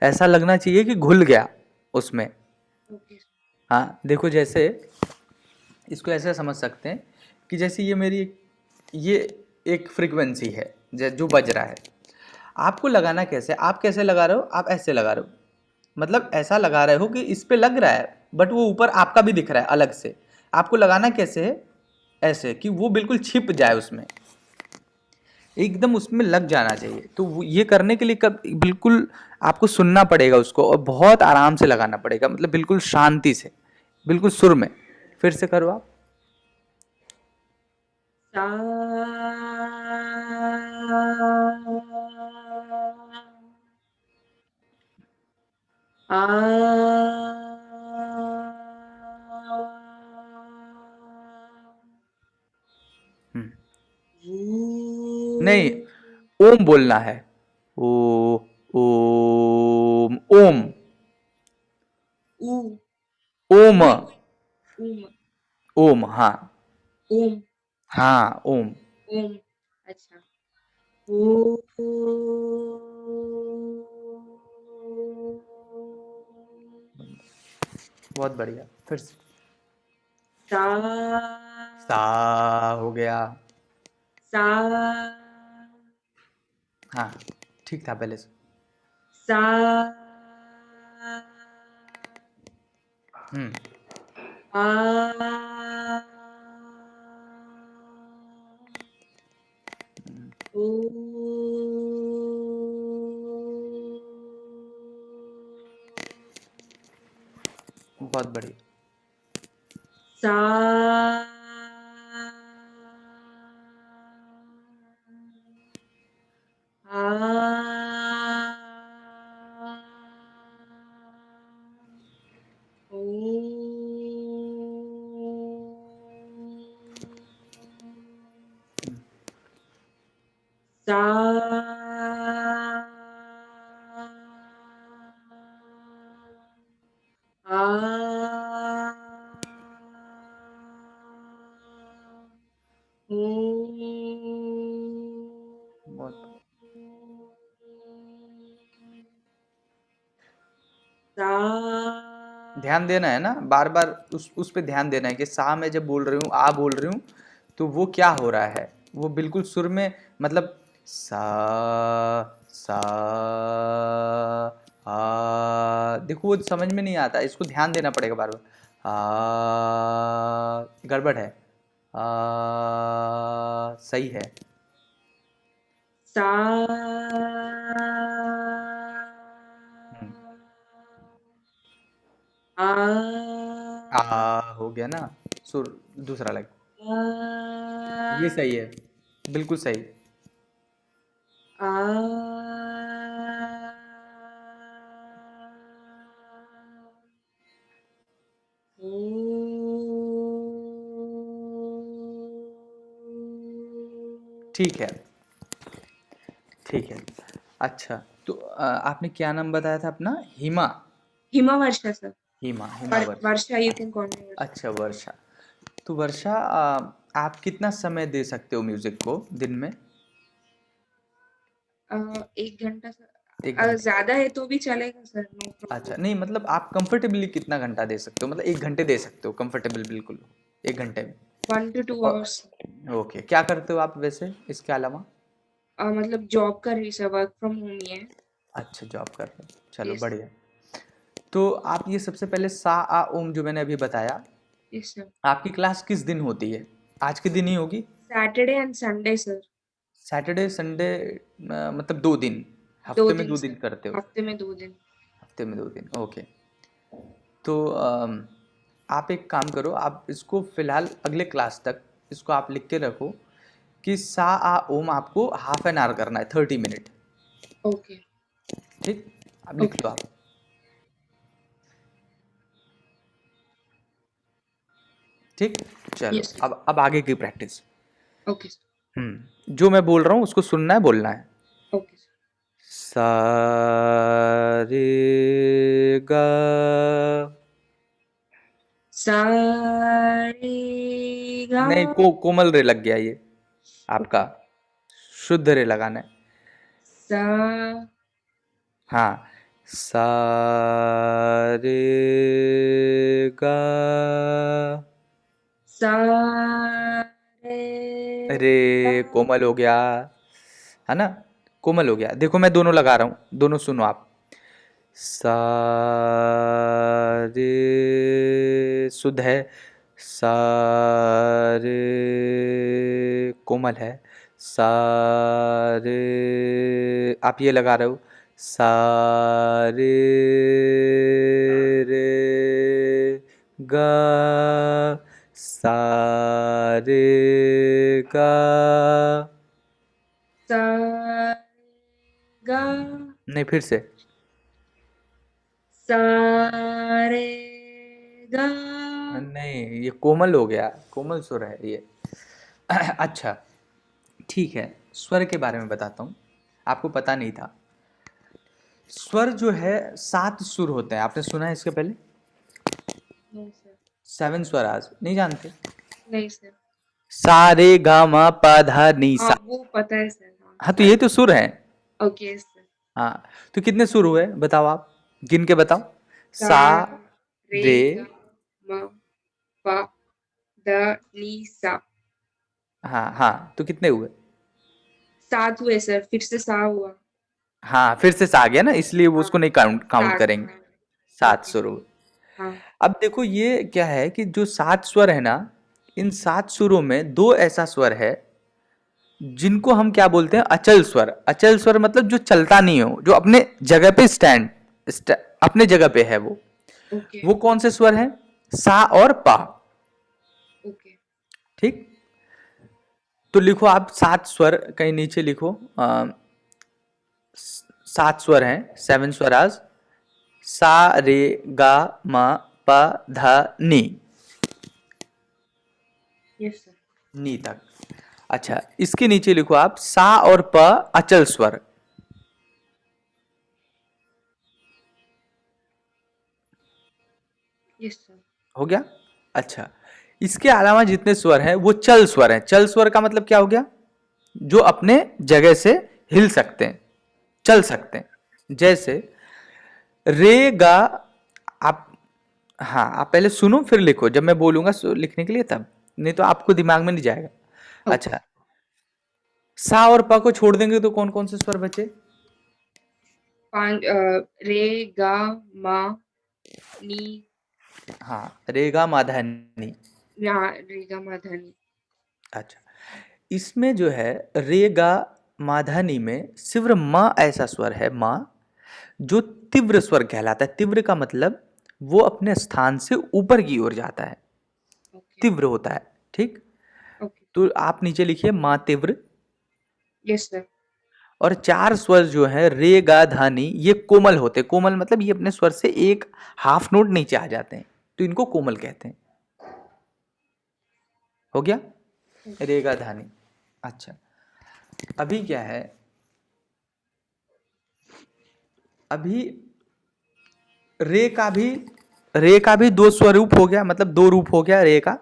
ऐसा लगना चाहिए कि घुल गया उसमें। Okay sir. हाँ देखो, जैसे इसको ऐसे समझ सकते हैं कि जैसे ये मेरी ये एक फ्रीक्वेंसी है जो बज रहा है। आपको लगाना कैसे, आप कैसे लगा रहे हो, आप ऐसे लगा रहे हो, मतलब ऐसा लगा रहे हो कि इस पे लग रहा है बट वो ऊपर आपका भी दिख रहा है अलग से। आपको लगाना कैसे है, ऐसे कि वो बिल्कुल छिप जाए उसमें, एकदम उसमें लग जाना चाहिए। तो ये करने के लिए कब बिल्कुल आपको सुनना पड़ेगा उसको, और बहुत आराम से लगाना पड़ेगा, मतलब बिल्कुल शांति से, बिल्कुल सुर में। फिर से करो आप। सा आ हम्म, नहीं, ऊ ओम बोलना है। ओ, ओम, ओम, ऊ ओम, ऊई ऊम ओम, हाँ, ओम हाँ, ओम। ओम। अच्छा। ओ बहुत बढ़िया, फिर से। सा सा हो गया। सा हाँ, ठीक था पहले से। सा हम्म, आ ओ बहुत बढ़िया। सा आ ओ सा आ बहुत सा ध्यान देना है ना, बार बार उस पे ध्यान देना है कि सा मैं जब बोल रही हूँ, आ बोल रही हूँ, तो वो क्या हो रहा है, वो बिल्कुल सुर में, मतलब सा, सा, आ, देखो वो समझ में नहीं आता, इसको ध्यान देना पड़ेगा बार बार। आ, गड़बड़ है। आ, सही है। सा हम्म, आ आ हो गया ना, सुर दूसरा लग, ये सही है, बिल्कुल सही। आ ठीक है, ठीक है। अच्छा, तो आपने क्या नाम बताया था अपना, Hima? Hima Varsha sir. Hima, Hima Varsha. Varsha, you can call me Varsha. अच्छा, वर्षा। तो वर्षा, आप कितना समय दे सकते हो म्यूजिक को दिन में? 1 घंटा सर। एक घंटे ज्यादा है तो भी चलेगा सर, नो अच्छा, प्रॉब्लम। नहीं मतलब आप कंफर्टेबली कितना घंटा दे सकते हो, मतलब 1 घंटे दे सकते हो कंफर्टेबल बिल्कुल, 1 घंटे में? 1 to 2 और hours। ओके, क्या करते हो आप वैसे इसके अलावा? मतलब जॉब कर रही सर, वर्क फ्रॉम होम ही है। अच्छा, जॉब कर रहे हो, चलो यस। बढ़िया। तो आप ये सबसे पहले सा आ ओम जो मैंने अभी बताया, यस सर। आपकी क्लास किस दिन होती है? आज के दिन ही होगी? Saturday and Sunday sir. Saturday Sunday, मतलब 2 दिन, 2 हफ्ते में दिन 2 दिन सर। करते हो? हफ्ते में 2 दिन। हफ्ते में 2 दिन, ओके। तो आप एक काम करो, आप इसको फिलहाल अगले क्लास तक इसको आप लिख के रखो कि सा आ ओम आपको हाफ एन आवर करना है, 30 मिनट। ओके। ठीक, अब लिख ओके। लो आप। ठीक, चलो यस सर। अब आगे की प्रैक्टिस। Okay sir. जो मैं बोल रहा हूँ उसको सुनना है, बोलना है। Okay sir. सा, रे, गा। सारेगा। नहीं, कोमल रे लग गया ये आपका, ओके। शुद्ध रे लगाना है। सा हाँ, सा रे गा सा रे रे, गा कोमल हो गया, है ना, कोमल हो गया। देखो मैं दोनों लगा रहा हूँ, दोनों सुनो आप। सा रे शुद्ध है, सा रे कोमल है, सा रे आप ये लगा रहे हो, सा रे रे गा, सा रे गा। सा गा नहीं, फिर से। सा रे गा। नहीं, ये कोमल हो गया, कोमल सुर है ये। अच्छा, ठीक है, स्वर के बारे में बताता हूँ, आपको पता नहीं था। स्वर जो है 7 सुर होते हैं, आपने सुना है इसके पहले? नहीं सर। 7 स्वर आज नहीं जानते? नहीं सर। सा रे गा मा पा धा नी हाँ सा। वो पता है सर। हाँ हाँ, तो ये तो सुर हैं। Okay sir. हाँ, तो कितने सुर हुए बताओ, आप गिन के बताओ। सा सा रे रे, गा मा पा दा नी सा। हाँ हाँ, तो कितने हुए? 7 हुए सर, फिर से सा हुआ। हाँ, फिर से सा आ गया ना, इसलिए वो हाँ उसको नहीं काउंट काउंट 7। करेंगे। हाँ 7 ओके। सुर हुए। हाँ अब देखो ये क्या है कि जो 7 स्वर है ना, इन 7 सुरों में 2 ऐसा स्वर है जिनको हम क्या बोलते हैं, अचल स्वर। अचल स्वर मतलब जो चलता नहीं हो, जो अपने जगह पे अपने जगह पे है वो। ओके वो कौन से स्वर हैं? सा और पा। ओके। ठीक, तो लिखो आप 7 स्वर, कहीं नीचे लिखो। 7 स्वर हैं, 7 स्वराज। सा रे गा मा पा धा नी, यस सर। नी तक। अच्छा, इसके नीचे लिखो आप सा और प अचल स्वर। Yes sir. हो गया। अच्छा, इसके अलावा जितने स्वर हैं वो चल स्वर हैं। चल स्वर का मतलब क्या हो गया? जो अपने जगह से हिल सकते हैं, चल सकते हैं। जैसे रे गा, आप, हाँ आप पहले सुनो फिर लिखो, जब मैं बोलूंगा लिखने के लिए तब, नहीं तो आपको दिमाग में नहीं जाएगा। ओके। अच्छा, सा और पा को छोड़ देंगे तो कौन कौन से स्वर बचे? 5 रे गा मा नी। हाँ, रे गा मा धा नी। यहाँ रे गा मा धा नी। अच्छा, इसमें जो है रे गा माधानी में सिर्फ माँ ऐसा स्वर है, माँ, जो तीव्र स्वर कहलाता है। तीव्र का मतलब वो अपने स्थान से ऊपर की ओर जाता है, ओके तीव्र होता है। ठीक, ओके। तो आप नीचे लिखिए माँ तीव्र। Yes sir. और 4 स्वर जो है रे गा धानी, ये कोमल होते हैं। कोमल मतलब ये अपने स्वर से एक हाफ नोट नीचे आ जाते हैं, तो इनको कोमल कहते हैं। हो गया, ओके। रे गा धानी। अच्छा, अभी क्या है, अभी रे का भी 2 स्वरूप हो गया, मतलब 2 रूप हो गया रे का,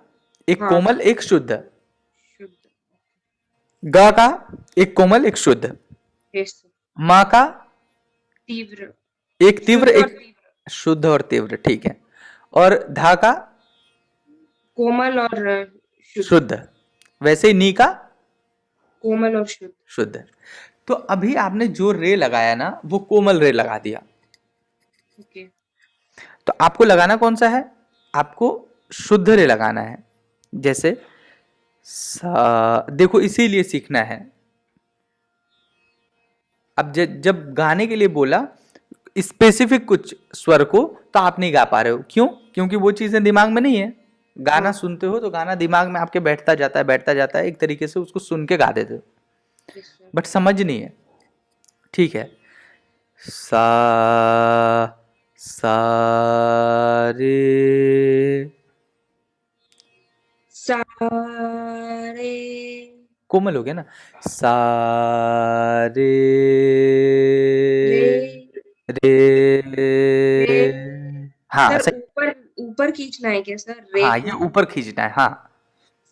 एक हाँ कोमल एक शुद्ध। शुद्ध। ग का एक कोमल एक शुद्ध। Yes sir. माँ का तीव्र। एक तीव्र शुद्ध और एक तीव्र। शुद्ध और तीव्र, ठीक है। और धा का कोमल और शुद्ध। शुद्ध। वैसे ही नी का कोमल और शुद्ध। शुद्ध। तो अभी आपने जो रे लगाया ना, वो कोमल रे लगा दिया। ओके। तो आपको लगाना कौन सा है? आपको शुद्ध रे लगाना है। जैसे सा, देखो इसीलिए सीखना है। अब जब गाने के लिए बोला स्पेसिफिक कुछ स्वर को, तो आप नहीं गा पा रहे हो। क्यों? क्योंकि वो चीजें दिमाग में नहीं है। गाना हाँ सुनते हो तो गाना दिमाग में आपके बैठता जाता है, बैठता जाता है, एक तरीके से उसको सुन के गा देते हो, यस सर। बट समझ नहीं है। ठीक है, सा सा रे, सारे। कोमल हो गया ना, सा रे रे रे। रे, हाँ सर सही। ऊपर ऊपर खींचना है क्या सर रे हाँ, ये को? ऊपर खींचना है, हाँ।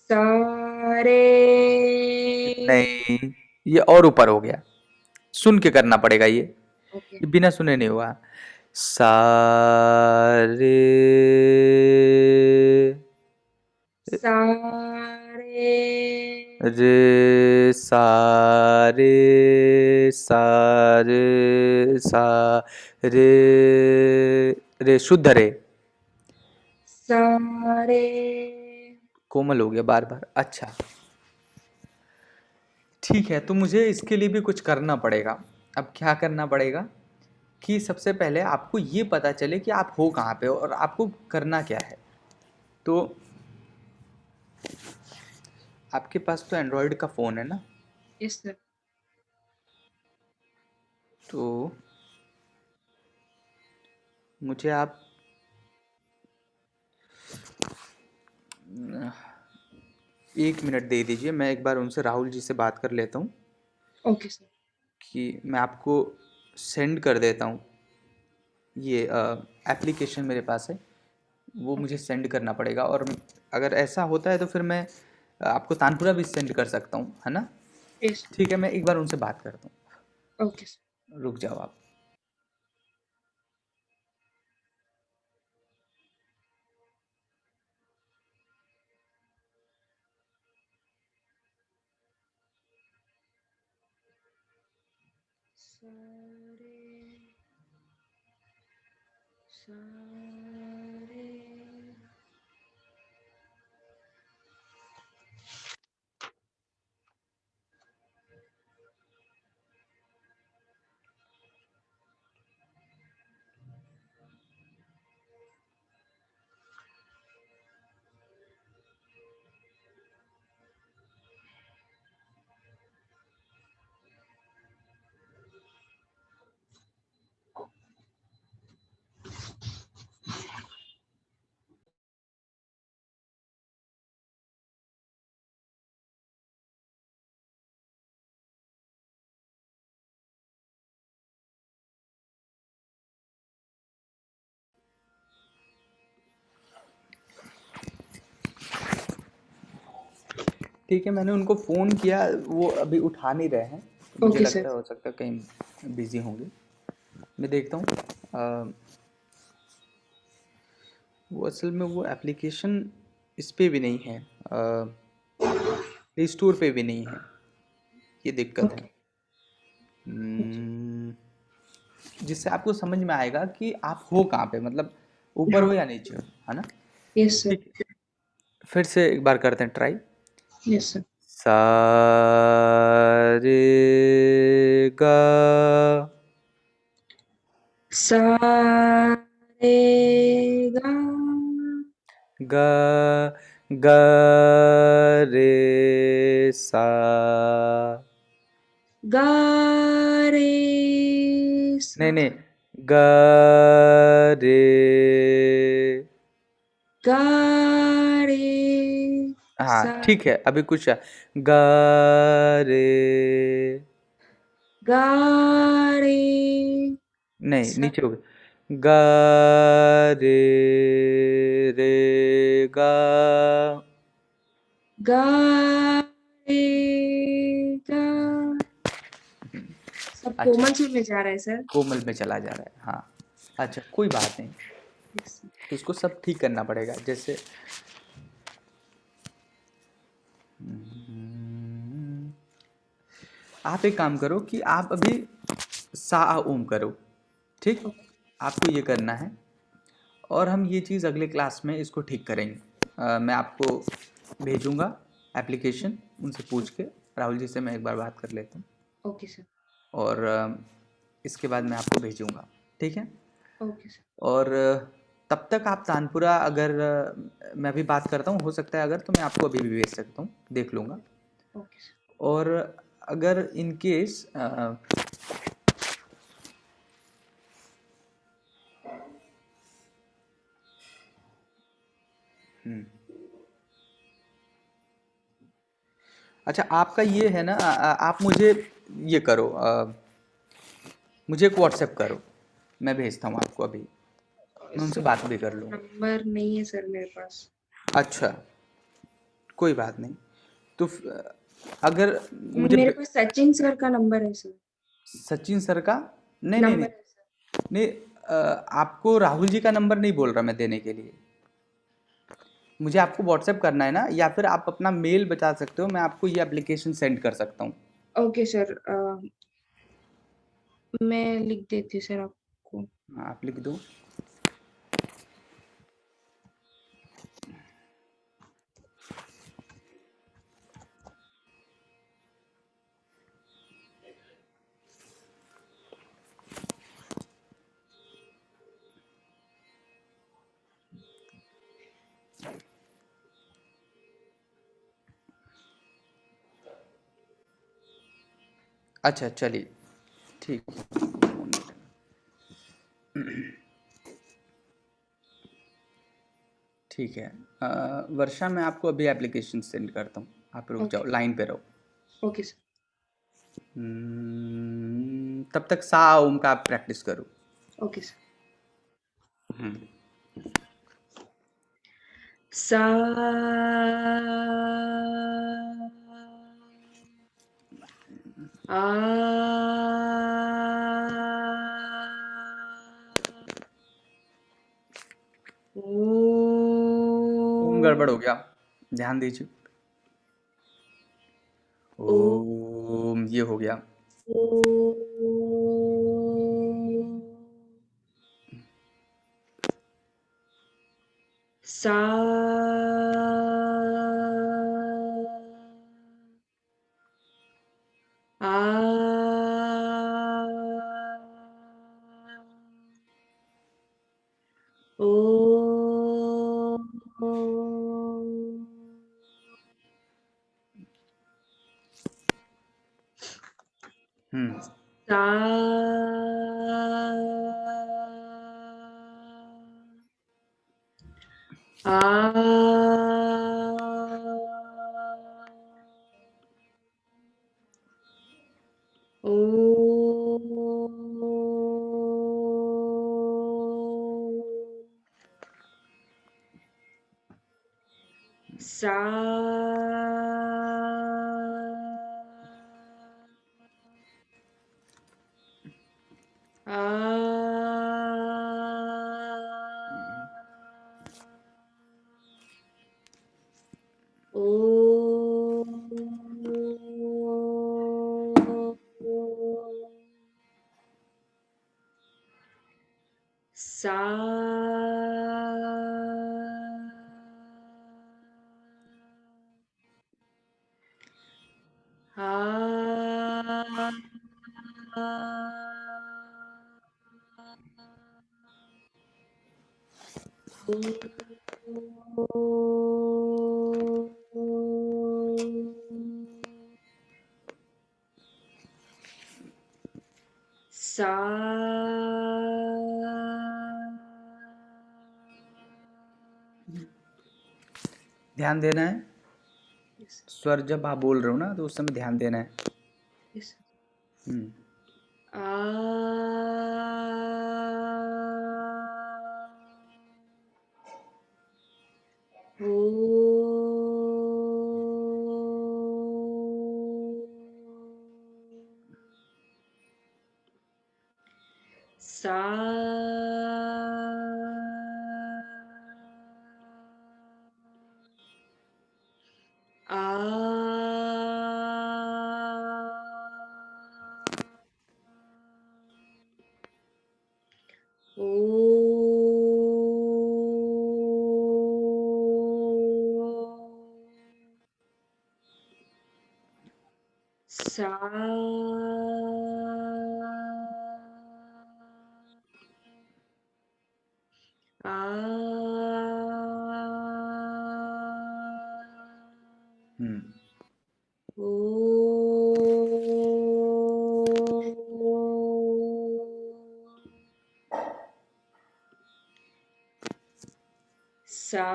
सारे। नहीं, ये और ऊपर हो गया, सुन के करना पड़ेगा ये। ओके। ये बिना सुने नहीं हुआ। सा रे सारे रे सा रे सा रे सा रे रे शुद्ध रे। सारे कोमल हो गया बार बार। अच्छा ठीक है, तो मुझे इसके लिए भी कुछ करना पड़ेगा। अब क्या करना पड़ेगा कि सबसे पहले आपको ये पता चले कि आप हो कहाँ पे और आपको करना क्या है। तो आपके पास तो एंड्रॉयड का फ़ोन है ना, यस सर। तो मुझे आप 1 मिनट दे दीजिए, मैं एक बार उनसे राहुल जी से बात कर लेता हूँ ओके सर। कि मैं आपको सेंड कर देता हूँ। ये एप्लीकेशन मेरे पास है, वो मुझे ओके। सेंड करना पड़ेगा। और अगर ऐसा होता है तो फिर मैं आपको तानपुरा भी सेंड कर सकता हूँ, है ना। यस। ठीक है, मैं एक बार उनसे बात करता ओके सर। हूँ, रुक जाओ आप। सारे सारे ठीक है, मैंने उनको फ़ोन किया, वो अभी उठा नहीं रहे हैं, तो मुझे ओके सर। लगता है हो सकता है कहीं बिजी होंगे। मैं देखता हूँ। वो असल में वो एप्लीकेशन इस पे भी नहीं है, प्ले स्टोर पे भी नहीं है, ये दिक्कत है। ओके। हम्म, जिससे आपको समझ में आएगा कि आप हो कहाँ पे, मतलब ऊपर हाँ। हो या नीचे हो, है ना। Yes sir. ठीक है, फिर से एक बार करते हैं ट्राई। Yes sir. सा रे गा सारे गा गा गा रे सा गा रे सा नहीं नहीं गा रे गा रे हाँ सा ठीक है, अभी कुछ है। गा रे गा रे नहीं, सा नीचे हो गया। गा रे रे गा गा रे गा। सब अच्छा, कोमल सुर में जा रहा है सर। कोमल में चला जा रहा है, हाँ। अच्छा कोई बात नहीं, यस सर। तो इसको सब ठीक करना पड़ेगा। जैसे हम्म, आप एक काम करो कि आप अभी सा आ ओम करो, ठीक। ओके। आपको ये करना है, और हम ये चीज़ अगले क्लास में इसको ठीक करेंगे। मैं आपको भेजूंगा एप्लीकेशन, उनसे पूछ के राहुल जी से मैं एक बार बात कर लेता हूँ, ओके सर। और इसके बाद मैं आपको भेजूंगा, ठीक है। Okay sir. और तब तक आप तानपुरा, अगर मैं अभी बात करता हूँ, हो सकता है अगर, तो मैं आपको अभी भी भेज सकता हूँ, देख लूँगा। Okay sir. और अगर इन केस अच्छा आपका ये है ना, आप मुझे ये करो, मुझे एक व्हाट्सएप करो, मैं भेजता हूँ आपको अभी, मैं उनसे सर बात भी कर लूँगा। नंबर नहीं है सर मेरे पास। अच्छा कोई बात नहीं, तो अगर मुझे मेरे पास सचिन सर का नंबर है सर। सचिन सर का नहीं नहीं नहीं नंबर है सर। नहीं, आपको राहुल जी का नंबर नहीं बोल रहा मैं देने के लिए। मुझे आपको व्हाट्सएप करना है ना, या फिर आप अपना मेल बता सकते हो, मैं आपको ये एप्लीकेशन सेंड कर सकता हूँ। ओके सर, मैं लिख देती हूँ सर आपको। हाँ, आप लिख दो। अच्छा चलिए, ठीक। ठीक है। वर्षा, मैं आपको अभी एप्लीकेशन सेंड करता हूँ, आप रुक जाओ, ओके। लाइन पे रहो। Okay sir. तब तक सा ओम का आप प्रैक्टिस करो। Okay sir. हम्म, सा आ ओम ओ गड़बड़ हो गया, ध्यान दीजिए। ओ ओम, ये हो गया। सा आ ओ हम्म सा आ ओ सा आ ओ सा हा सा ध्यान देना है, यस स्वर जब आप बोल रहे हो ना तो उस समय ध्यान देना है। यस हम्म आ ओ सा आ ओ सा आ हम्म ओ सा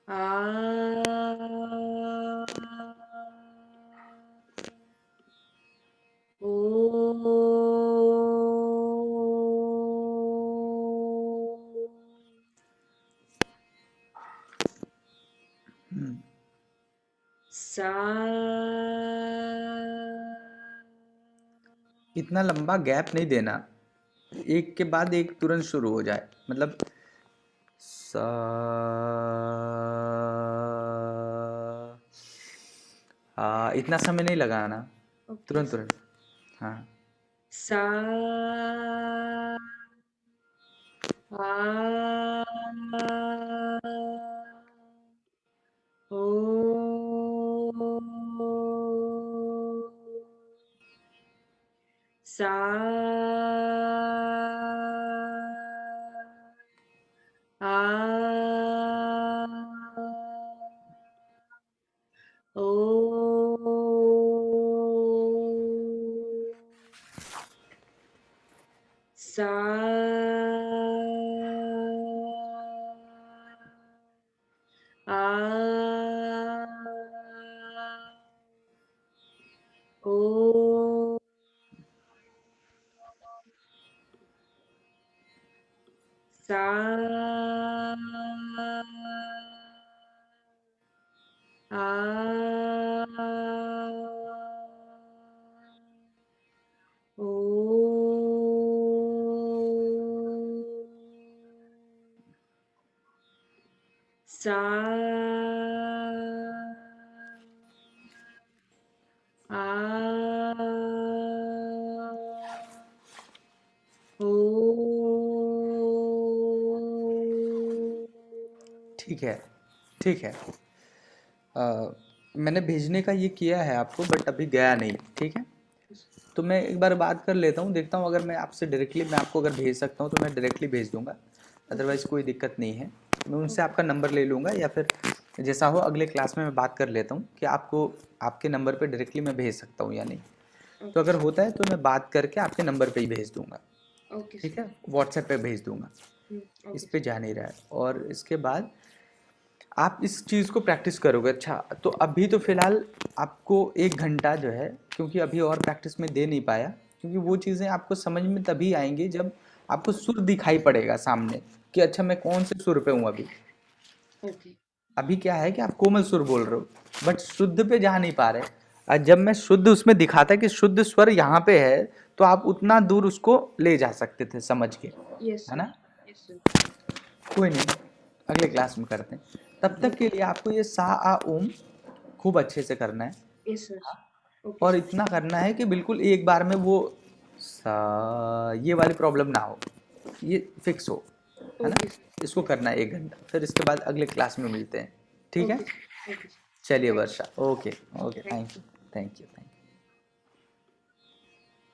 आ ओ सा इतना लंबा गैप नहीं देना, एक के बाद एक तुरंत शुरू हो जाए, मतलब सा, इतना समय नहीं लगाना, ओके तुरंत सर। तुरंत। हाँ, सा आ ओ सा आ ओ सा आ ओ सा आ ओ सा आ ओ ठीक है, ठीक है। मैंने भेजने का ये किया है आपको, बट अभी गया नहीं, ठीक है। तो मैं एक बार बात कर लेता हूँ, देखता हूँ अगर मैं आपसे डायरेक्टली, मैं आपको अगर भेज सकता हूँ तो मैं डायरेक्टली भेज दूंगा, ओके अदरवाइज़ कोई दिक्कत नहीं है। मैं उनसे ओके आपका नंबर ले लूँगा, या फिर जैसा हो अगले क्लास में मैं बात कर लेता हूँ कि आपको आपके नंबर पे डायरेक्टली मैं भेज सकता हूँ या नहीं। तो ओके अगर होता है तो मैं बात करके आपके नंबर पे ही भेज दूंगा, ओके ठीक सर। है, व्हाट्सएप पे भेज दूंगा। इस ओके पे सर। जा नहीं रहा है, और इसके बाद आप इस चीज़ को प्रैक्टिस करोगे। अच्छा, तो अभी तो फ़िलहाल आपको 1 घंटा जो है, क्योंकि अभी और प्रैक्टिस में दे नहीं पाया, क्योंकि वो चीज़ें आपको समझ में तभी आएँगी जब आपको सुर दिखाई पड़ेगा सामने, कि अच्छा मैं कौन से सुर पे हूँ अभी। ओके अभी क्या है कि आप कोमल सुर बोल रहे हो, बट शुद्ध पे जा नहीं पा रहे। और जब मैं शुद्ध उसमें दिखाता कि शुद्ध स्वर यहाँ पे है, तो आप उतना दूर उसको ले जा सकते थे समझ के, यस है सर। ना? Yes sir. कोई नहीं, अगले क्लास में करते हैं। तब तक के लिए आपको ये सा आ ओम खूब अच्छे से करना है, यस सर। ओके और सर। इतना करना है कि बिल्कुल एक बार में वो सा, ये वाली प्रॉब्लम ना हो, ये फिक्स हो, है ना? Okay sir. इसको करना है 1 घंटा, फिर इसके बाद अगले क्लास में मिलते हैं, ठीक है? Okay sir. Okay sir. चलिए thank Varsha, okay, okay, thank thank you, thank you, thank you.